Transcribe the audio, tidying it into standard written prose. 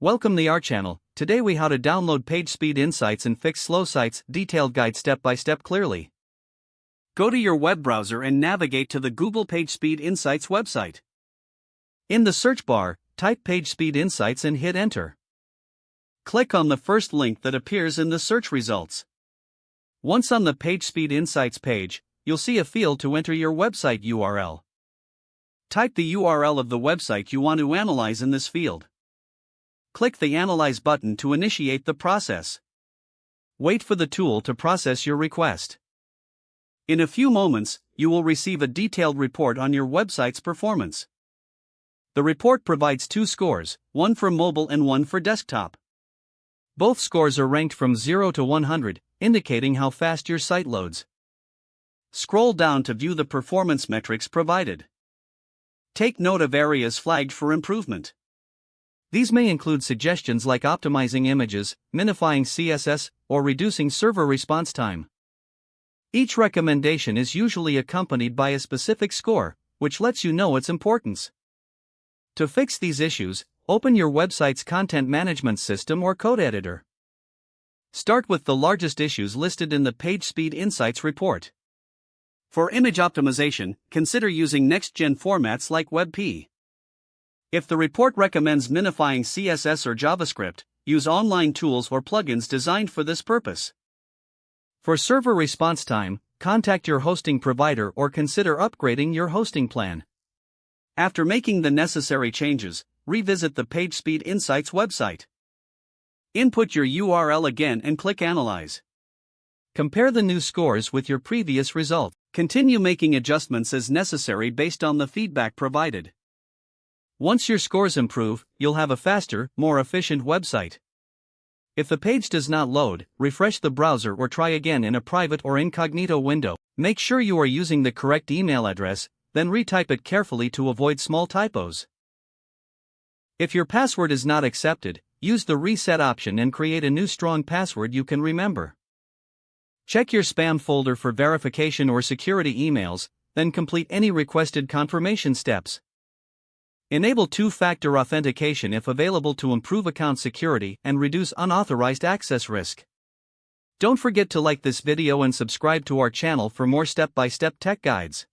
Welcome to our channel. Today we how to download PageSpeed Insights and fix slow sites, detailed guide step by step clearly. Go to your web browser and navigate to the Google PageSpeed Insights website. In the search bar, type PageSpeed Insights and hit enter. Click on the first link that appears in the search results. Once on the PageSpeed Insights page, you'll see a field to enter your website URL. Type the URL of the website you want to analyze in this field. Click the Analyze button to initiate the process. Wait for the tool to process your request. In a few moments, you will receive a detailed report on your website's performance. The report provides two scores, one for mobile and one for desktop. Both scores are ranked from 0 to 100, indicating how fast your site loads. Scroll down to view the performance metrics provided. Take note of areas flagged for improvement. These may include suggestions like optimizing images, minifying CSS, or reducing server response time. Each recommendation is usually accompanied by a specific score, which lets you know its importance. To fix these issues, open your website's content management system or code editor. Start with the largest issues listed in the PageSpeed Insights report. For image optimization, consider using next-gen formats like WebP. If the report recommends minifying CSS or JavaScript, use online tools or plugins designed for this purpose. For server response time, contact your hosting provider or consider upgrading your hosting plan. After making the necessary changes, revisit the PageSpeed Insights website. Input your URL again and click Analyze. Compare the new scores with your previous result. Continue making adjustments as necessary based on the feedback provided. Once your scores improve, you'll have a faster, more efficient website. If the page does not load, refresh the browser or try again in a private or incognito window. Make sure you are using the correct email address, then retype it carefully to avoid small typos. If your password is not accepted, use the reset option and create a new strong password you can remember. Check your spam folder for verification or security emails, then complete any requested confirmation steps. Enable two-factor authentication if available to improve account security and reduce unauthorized access risk. Don't forget to like this video and subscribe to our channel for more step-by-step tech guides.